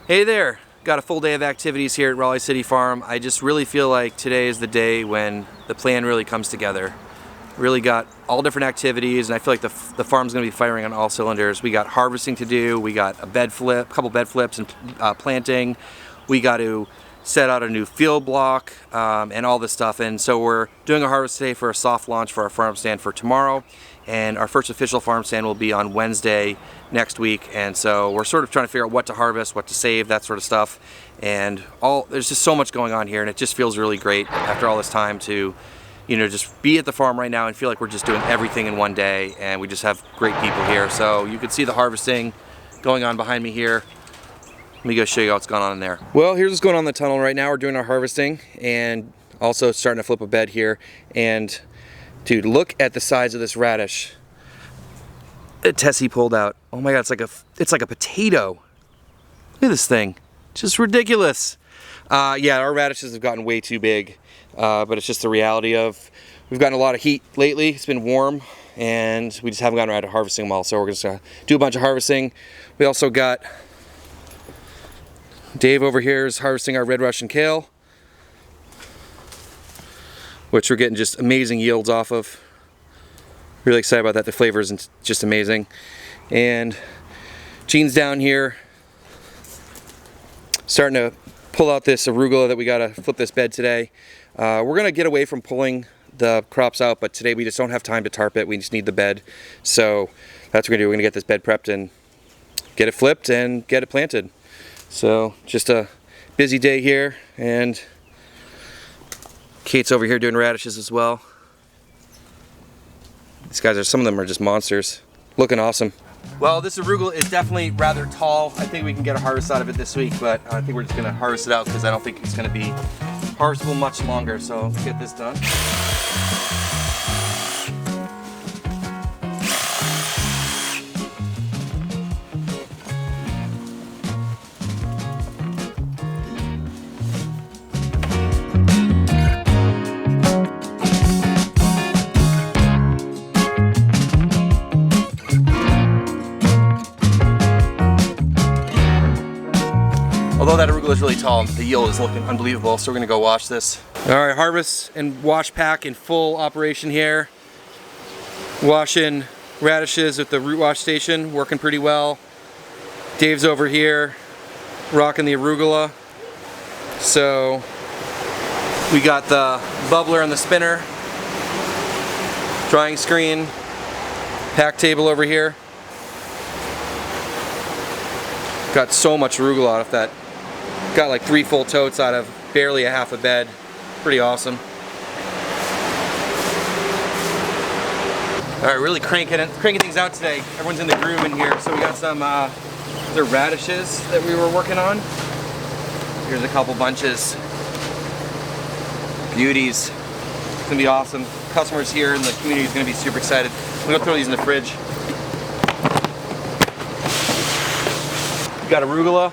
Hey there, got a full day of activities here at Raleigh City Farm. I just really feel like today is the day when the plan really comes together. Really got all different activities, and I feel like the farm's going to be firing on all cylinders. We got harvesting to do, we got a bed flip, a couple bed flips and planting. We got to set out a new field block and all this stuff. And so we're doing a harvest today for a soft launch for our farm stand for tomorrow. And our first official farm stand will be on Wednesday next week. And so we're sort of trying to figure out what to harvest, what to save, that sort of stuff. And there's just so much going on here, and it just feels really great after all this time to, you know, just be at the farm right now and feel like we're just doing everything in one day, and we just have great people here. So you can see the harvesting going on behind me here. Let me go show you what's going on in there. Well, here's what's going on in the tunnel right now. We're doing our harvesting and also starting to flip a bed here. And dude, look at the size of this radish that Tessie pulled out. Oh my God, it's like a potato. Look at this thing, just ridiculous. Yeah, our radishes have gotten way too big, but it's just the reality of we've gotten a lot of heat lately. It's been warm, and we just haven't gotten around to harvesting them all. So we're just gonna do a bunch of harvesting. We also got Dave over here is harvesting our red Russian kale, which we're getting just amazing yields off of. Really excited about that. The flavor is just amazing. And Gene's down here starting to pull out this arugula that we gotta flip this bed today. We're gonna get away from pulling the crops out, but today we just don't have time to tarp it. We just need the bed. So that's what we're gonna do. We're gonna get this bed prepped and get it flipped and get it planted. So just a busy day here, and Kate's over here doing radishes as well. These guys some of them are just monsters. Looking awesome. Well, this arugula is definitely rather tall. I think we can get a harvest out of it this week, but I think we're just gonna harvest it out because I don't think it's gonna be harvestable much longer. So let's get this done. Although that arugula is really tall, the yield is looking unbelievable, so we're gonna go wash this. All right, harvest and wash pack in full operation here. Washing radishes at the root wash station, working pretty well. Dave's over here, rocking the arugula. So we got the bubbler and the spinner, drying screen, pack table over here. Got so much arugula out of that. Got like 3 full totes out of barely a half a bed. Pretty awesome. All right, really cranking things out today. Everyone's in the groove in here. So we got some the radishes that we were working on. Here's a couple bunches. Beauties. It's gonna be awesome. Customers here in the community is gonna be super excited. I'm gonna throw these in the fridge. We got arugula.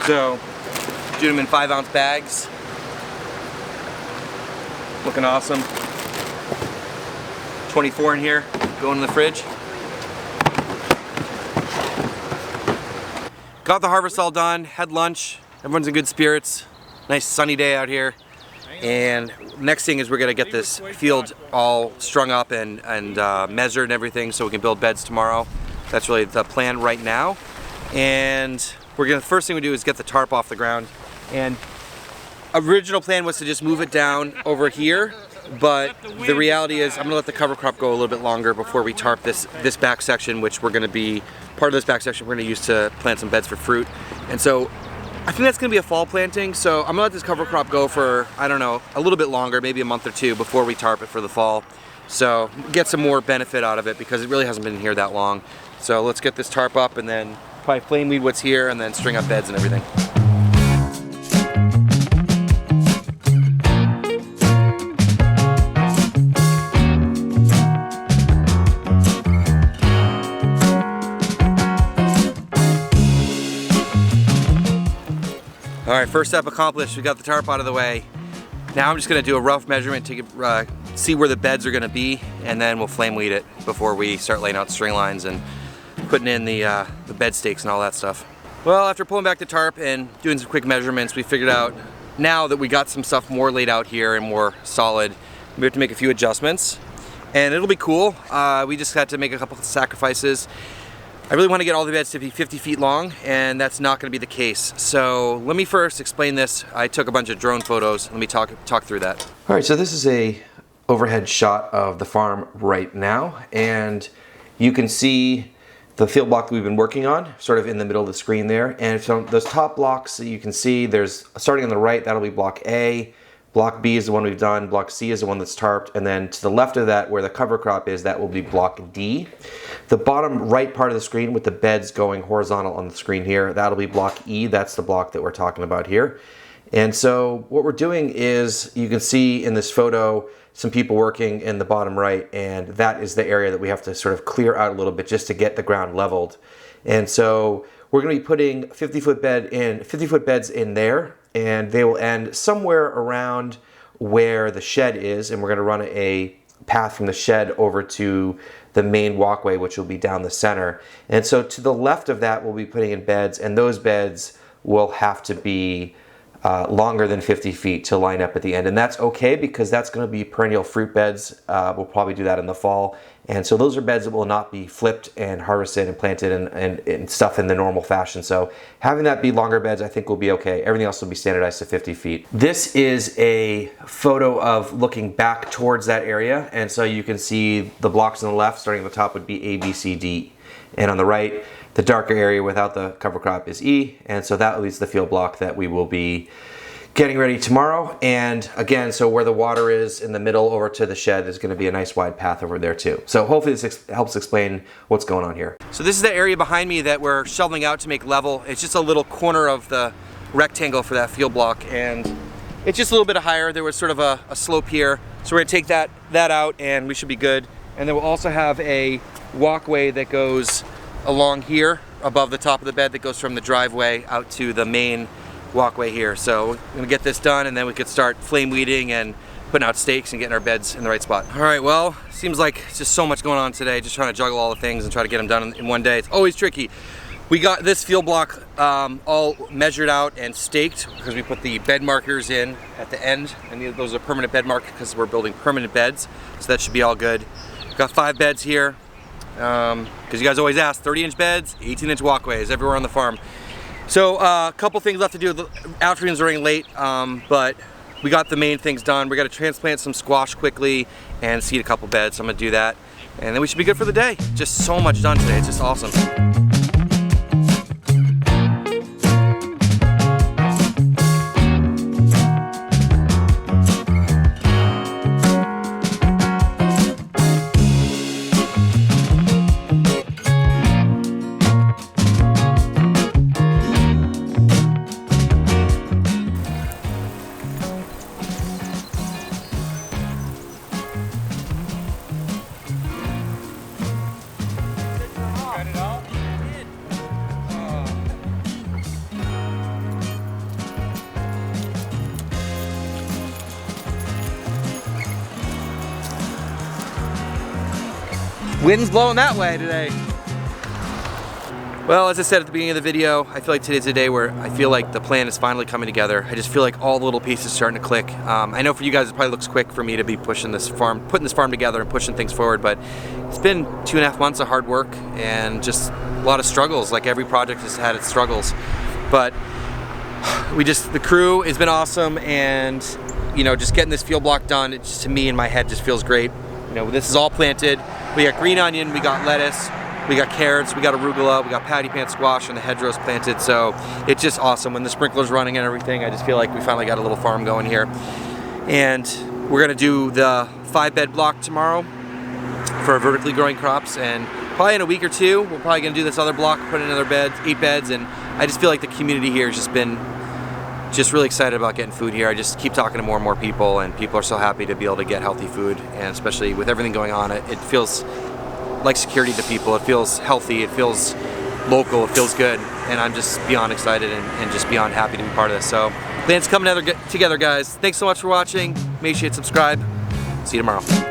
So, do them in 5-ounce bags. Looking awesome. 24 in here, going in the fridge. Got the harvest all done, had lunch. Everyone's in good spirits. Nice sunny day out here. And next thing is we're gonna get this field all strung up and measured and everything so we can build beds tomorrow. That's really the plan right now. And the first thing we do is get the tarp off the ground. And original plan was to just move it down over here, but the reality is I'm gonna let the cover crop go a little bit longer before we tarp this back section, which part of this back section we're gonna use to plant some beds for fruit. And so I think that's gonna be a fall planting. So I'm gonna let this cover crop go for, I don't know, a little bit longer, maybe a month or two before we tarp it for the fall. So get some more benefit out of it because it really hasn't been here that long. So let's get this tarp up and then probably flame weed what's here and then string up beds and everything. All right, first step accomplished. We got the tarp out of the way. Now I'm just gonna do a rough measurement to see where the beds are gonna be, and then we'll flame weed it before we start laying out string lines and putting in the bed stakes and all that stuff. Well, after pulling back the tarp and doing some quick measurements, we figured out now that we got some stuff more laid out here and more solid, we have to make a few adjustments. And it'll be cool. We just had to make a couple of sacrifices. I really want to get all the beds to be 50 feet long, and that's not going to be the case. So let me first explain this. I took a bunch of drone photos. Let me talk through that. All right, so this is a overhead shot of the farm right now, and you can see the field block that we've been working on, sort of in the middle of the screen there. And so those top blocks that you can see, there's starting on the right, that'll be block A. Block B is the one we've done, block C is the one that's tarped, and then to the left of that where the cover crop is, that will be block D. The bottom right part of the screen with the beds going horizontal on the screen here, that'll be block E. That's the block that we're talking about here. And so what we're doing is, you can see in this photo some people working in the bottom right, and that is the area that we have to sort of clear out a little bit just to get the ground leveled. And so we're going to be putting 50-foot beds in there, and they will end somewhere around where the shed is, and we're going to run a path from the shed over to the main walkway, which will be down the center. And so to the left of that, we'll be putting in beds, and those beds will have to be longer than 50 feet to line up at the end. And that's okay, because that's going to be perennial fruit beds. We'll probably do that in the fall. And so those are beds that will not be flipped and harvested and planted and stuff in the normal fashion. So having that be longer beds, I think will be okay. Everything else will be standardized to 50 feet. This is a photo of looking back towards that area. And so you can see the blocks on the left, starting at the top, would be A, B, C, D. And on the right, the darker area without the cover crop is E. And so that leaves the field block that we will be getting ready tomorrow. And again, so where the water is in the middle over to the shed, there's going to be a nice wide path over there too. So hopefully this helps explain what's going on here. So this is the area behind me that we're shoveling out to make level. It's just a little corner of the rectangle for that field block, and it's just a little bit higher. There was sort of a slope here. So we're going to take that out, and we should be good. And then we'll also have a walkway that goes along here above the top of the bed that goes from the driveway out to the main walkway here. So we're gonna get this done, and then we could start flame weeding and putting out stakes and getting our beds in the right spot. All right, well, seems like it's just so much going on today, just trying to juggle all the things and try to get them done in one day. It's always tricky. We got this field block all measured out and staked because we put the bed markers in at the end, and those are permanent bed markers because we're building permanent beds, so that should be all good. We've got 5 beds here because you guys always ask, 30-inch beds, 18-inch walkways everywhere on the farm. So a couple things left to do. The afternoon's running late, but we got the main things done. We got to transplant some squash quickly and seed a couple beds. So I'm gonna do that, and then we should be good for the day. Just so much done today. It's just awesome. Wind's blowing that way today. Well, as I said at the beginning of the video, I feel like today's a day where I feel like the plan is finally coming together. I just feel like all the little pieces starting to click. I know for you guys it probably looks quick for me to be pushing this farm, putting this farm together and pushing things forward, but it's been 2.5 months of hard work and just a lot of struggles. Like every project has had its struggles, but the crew has been awesome, and you know, just getting this field block done, it just, to me in my head, just feels great. You know, this is all planted. We got green onion, we got lettuce, we got carrots, we got arugula, we got patty pan squash, and the hedgerows planted. So it's just awesome. When the sprinkler's running and everything, I just feel like we finally got a little farm going here. And we're gonna do the 5-bed block tomorrow for vertically growing crops, and probably in a week or two, we're probably gonna do this other block, put in another bed, 8 beds, and I just feel like the community here has just been really excited about getting food here. I just keep talking to more and more people, and people are so happy to be able to get healthy food, and especially with everything going on, it feels like security to people. It feels healthy, it feels local, it feels good, and I'm just beyond excited and just beyond happy to be part of this. So plan's coming together, guys. Thanks so much for watching. Make sure you hit subscribe. See you tomorrow.